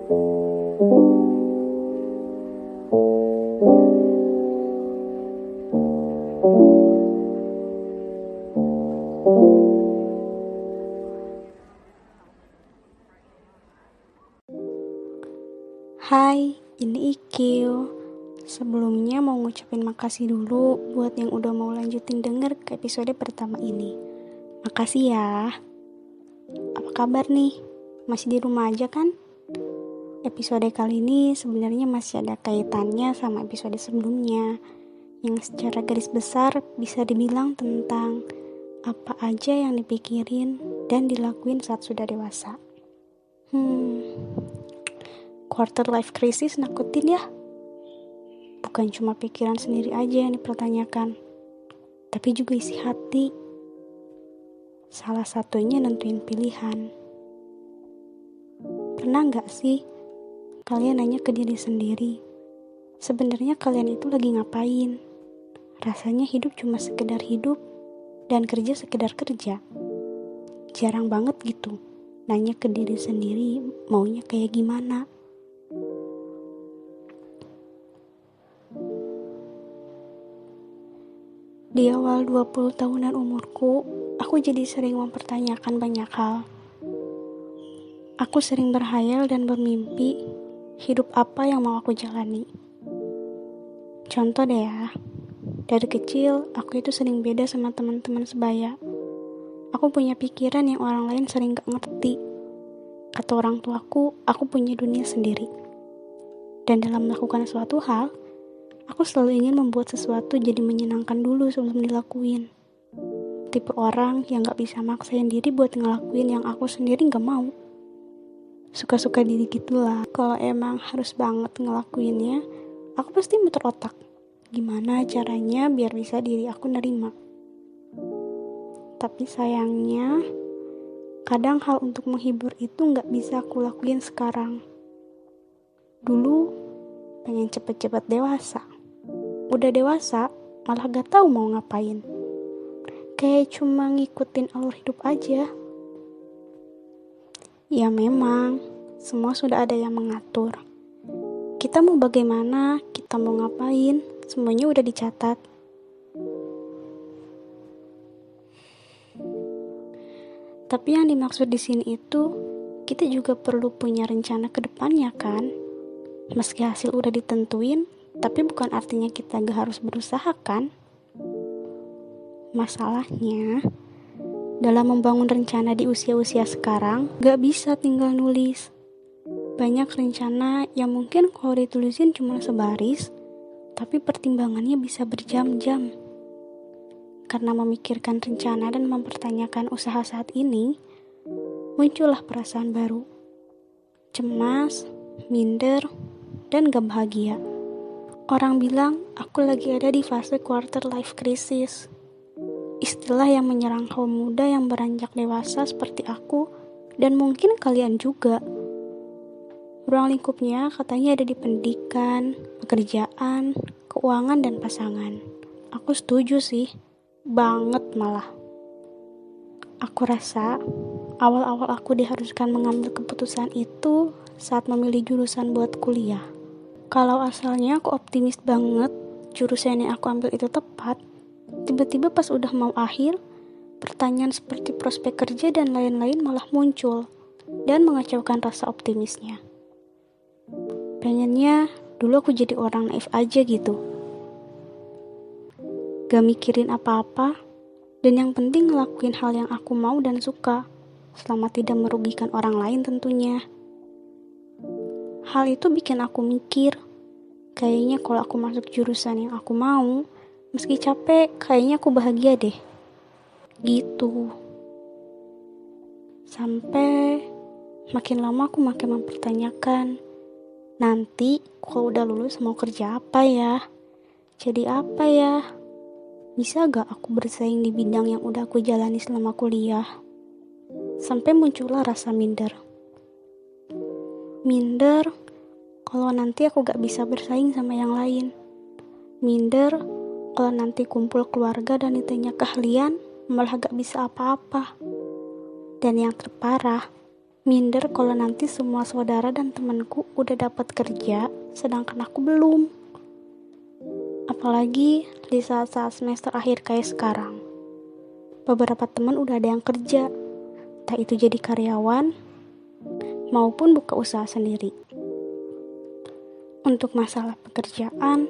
Hai, ini Ikil. Sebelumnya mau ngucapin makasih dulu buat yang udah mau lanjutin denger ke episode pertama ini. Makasih ya. Apa kabar nih? Masih di rumah aja kan? Episode kali ini sebenarnya masih ada kaitannya sama episode sebelumnya, yang secara garis besar bisa dibilang tentang apa aja yang dipikirin dan dilakuin saat sudah dewasa. Quarter life crisis nakutin ya. Bukan cuma pikiran sendiri aja yang dipertanyakan, tapi juga isi hati. Salah satunya nentuin pilihan. Pernah gak sih kalian nanya ke diri sendiri, sebenarnya kalian itu lagi ngapain? Rasanya hidup cuma sekedar hidup dan kerja sekedar kerja. Jarang banget gitu nanya ke diri sendiri maunya kayak gimana. Di awal 20 tahunan umurku, aku jadi sering mempertanyakan banyak hal. Aku sering berhayal dan bermimpi hidup apa yang mau aku jalani. Contoh deh ya, dari kecil aku itu sering beda sama teman-teman sebaya. Aku punya pikiran yang orang lain sering gak ngerti. Kata orang tuaku, aku punya dunia sendiri. Dan dalam melakukan suatu hal, aku selalu ingin membuat sesuatu jadi menyenangkan dulu sebelum dilakuin. Tipe orang yang gak bisa maksain diri buat ngelakuin yang aku sendiri gak mau. Suka-suka diri gitulah. Kalau emang harus banget ngelakuinnya, aku pasti muter otak. Gimana caranya biar bisa diri aku nerima. Tapi sayangnya, kadang hal untuk menghibur itu gak bisa aku lakuin sekarang. Dulu, pengen cepet-cepet dewasa. Udah dewasa, malah gak tahu mau ngapain. Kayak cuma ngikutin alur hidup aja. Ya memang, semua sudah ada yang mengatur. Kita mau bagaimana, kita mau ngapain, semuanya udah dicatat. Tapi yang dimaksud di sini itu, kita juga perlu punya rencana ke depannya kan? Meski hasil udah ditentuin, tapi bukan artinya kita gak harus berusaha kan? Masalahnya, dalam membangun rencana di usia-usia sekarang, gak bisa tinggal nulis. Banyak rencana yang mungkin kalau ditulisin cuma sebaris, tapi pertimbangannya bisa berjam-jam. Karena memikirkan rencana dan mempertanyakan usaha saat ini, muncullah perasaan baru. Cemas, minder, dan gak bahagia. Orang bilang aku lagi ada di fase quarter life crisis. Istilah yang menyerang kaum muda yang beranjak dewasa seperti aku dan mungkin kalian juga. Ruang lingkupnya katanya ada di pendidikan, pekerjaan, keuangan, dan pasangan. Aku setuju sih, banget malah. Aku rasa awal-awal aku diharuskan mengambil keputusan itu saat memilih jurusan buat kuliah. Kalau asalnya aku optimis banget jurusan yang aku ambil itu tepat, tiba-tiba pas udah mau akhir, pertanyaan seperti prospek kerja dan lain-lain malah muncul dan mengacaukan rasa optimisnya. Pengennya dulu aku jadi orang naif aja gitu. Gak mikirin apa-apa, dan yang penting ngelakuin hal yang aku mau dan suka, selama tidak merugikan orang lain tentunya. Hal itu bikin aku mikir, kayaknya kalau aku masuk jurusan yang aku mau, meski capek, kayaknya aku bahagia deh. Gitu. Sampai makin lama aku makin mempertanyakan, nanti kalau udah lulus mau kerja apa ya? Jadi apa ya? Bisa gak aku bersaing di bidang yang udah aku jalani selama kuliah? Sampai muncullah rasa minder. Minder kalau nanti aku gak bisa bersaing sama yang lain. Minder kalau nanti kumpul keluarga dan ditanya keahlian, malah gak bisa apa-apa. Dan yang terparah, Minder kalau nanti semua saudara dan temanku udah dapat kerja, sedangkan aku belum. Apalagi di saat-saat semester akhir kayak sekarang. Beberapa teman udah ada yang kerja, entah itu jadi karyawan, maupun buka usaha sendiri. Untuk masalah pekerjaan,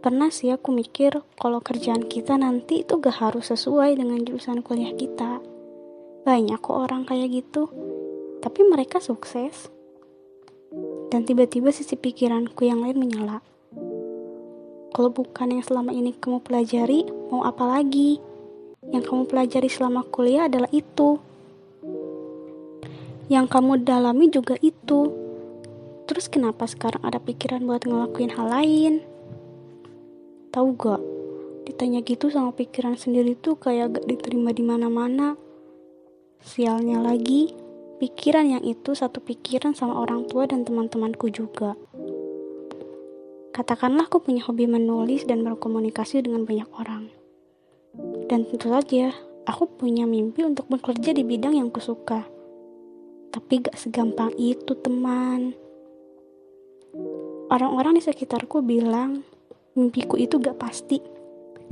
pernah sih aku mikir kalau kerjaan kita nanti itu gak harus sesuai dengan jurusan kuliah kita. Banyak kok orang kayak gitu, tapi mereka sukses. Dan tiba-tiba sisi pikiranku yang lain menyala. Kalau bukan yang selama ini kamu pelajari, mau apa lagi? Yang kamu pelajari selama kuliah adalah itu. Yang kamu dalami juga itu. Terus kenapa sekarang ada pikiran buat ngelakuin hal lain? Tahu gak? Ditanya gitu sama pikiran sendiri tuh kayak gak diterima di mana-mana. Sialnya lagi, pikiran yang itu satu pikiran sama orang tua dan teman-temanku juga. Katakanlah aku punya hobi menulis dan berkomunikasi dengan banyak orang. Dan tentu saja, aku punya mimpi untuk bekerja di bidang yang kusuka. Tapi gak segampang itu, teman. Orang-orang di sekitarku bilang, mimpiku itu gak pasti,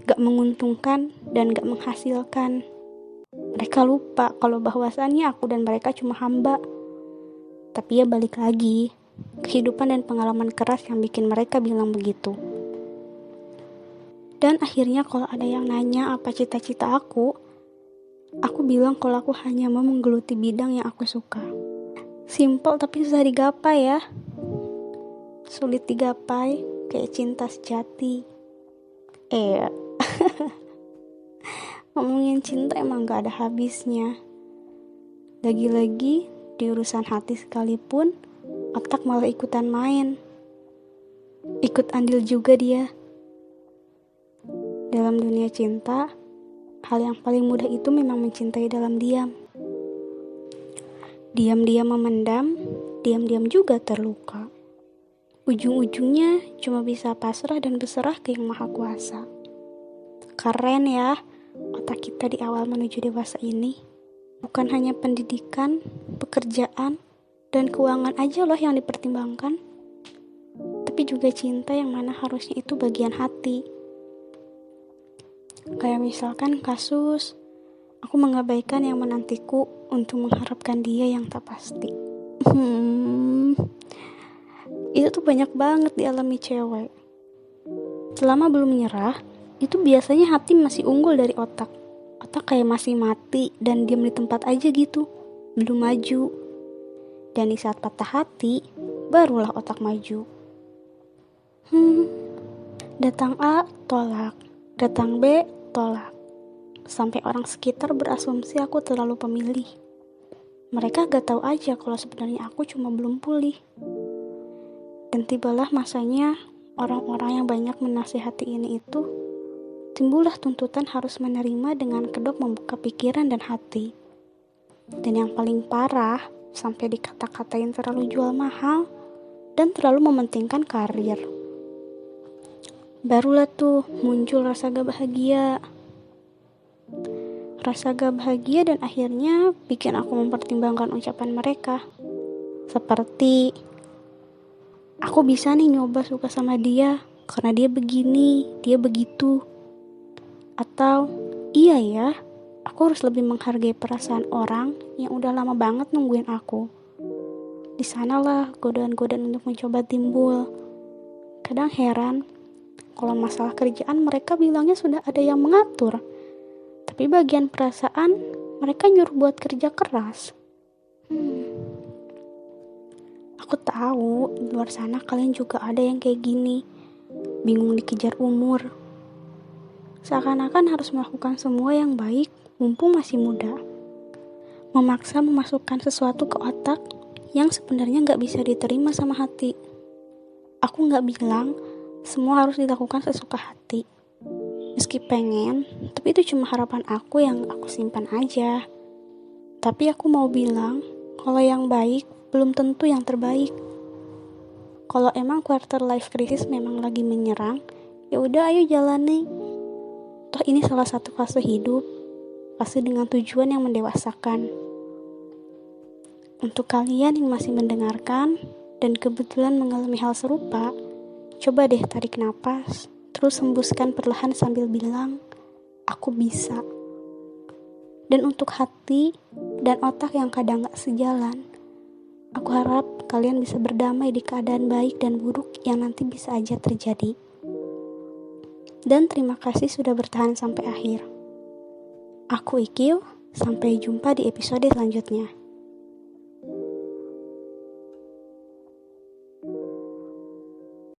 gak menguntungkan, dan gak menghasilkan. Mereka lupa kalau bahwasannya aku dan mereka cuma hamba. Tapi ya balik lagi, kehidupan dan pengalaman keras yang bikin mereka bilang begitu. Dan akhirnya kalau ada yang nanya apa cita-cita aku bilang kalau aku hanya mau menggeluti bidang yang aku suka. Simple tapi susah digapai ya. Sulit digapai kayak cinta sejati. Ngomongin cinta emang gak ada habisnya. Lagi-lagi di urusan hati sekalipun, otak malah ikutan main. Ikut andil juga dia. Dalam dunia cinta, hal yang paling mudah itu memang mencintai dalam diam. Diam-diam memendam, diam-diam juga terluka. Ujung-ujungnya cuma bisa pasrah dan berserah ke Yang Maha Kuasa. Keren ya, otak kita di awal menuju dewasa ini. Bukan hanya pendidikan, pekerjaan, dan keuangan aja loh yang dipertimbangkan. Tapi juga cinta yang mana harusnya itu bagian hati. Kayak misalkan kasus, aku mengabaikan yang menantiku untuk mengharapkan dia yang tak pasti. Itu tuh banyak banget dialami cewek. Selama belum menyerah, itu biasanya hati masih unggul dari otak. Otak kayak masih mati dan diam di tempat aja gitu, belum maju. Dan di saat patah hati, barulah otak maju. Datang A, tolak. Datang B, tolak. Sampai orang sekitar berasumsi aku terlalu pemilih. Mereka gak tahu aja kalau sebenarnya aku cuma belum pulih. Dan tibalah masanya orang-orang yang banyak menasihati ini itu, timbullah tuntutan harus menerima dengan kedok membuka pikiran dan hati. Dan yang paling parah, sampai dikata-katain terlalu jual mahal dan terlalu mementingkan karir. Barulah tuh muncul rasa gak bahagia. Rasa gak bahagia dan akhirnya bikin aku mempertimbangkan ucapan mereka. Seperti, aku bisa nih nyoba suka sama dia karena dia begini, dia begitu. Atau, iya ya, aku harus lebih menghargai perasaan orang yang udah lama banget nungguin aku. Di sanalah godaan-godaan untuk mencoba timbul. Kadang heran, kalau masalah kerjaan mereka bilangnya sudah ada yang mengatur. Tapi bagian perasaan, mereka nyuruh buat kerja keras. Aku tahu, di luar sana kalian juga ada yang kayak gini. Bingung dikejar umur. Seakan-akan harus melakukan semua yang baik, mumpung masih muda. Memaksa memasukkan sesuatu ke otak yang sebenarnya gak bisa diterima sama hati. Aku gak bilang semua harus dilakukan sesuka hati. Meski pengen, tapi itu cuma harapan aku yang aku simpan aja. Tapi aku mau bilang, kalau yang baik belum tentu yang terbaik. Kalau emang quarter life crisis memang lagi menyerang, ya udah ayo jalani. Toh ini salah satu fase hidup, fase dengan tujuan yang mendewasakan. Untuk kalian yang masih mendengarkan dan kebetulan mengalami hal serupa, coba deh tarik napas, terus hembuskan perlahan sambil bilang, aku bisa. Dan untuk hati dan otak yang kadang gak sejalan, aku harap kalian bisa berdamai di keadaan baik dan buruk yang nanti bisa aja terjadi. Dan terima kasih sudah bertahan sampai akhir. Aku Ikil, sampai jumpa di episode selanjutnya.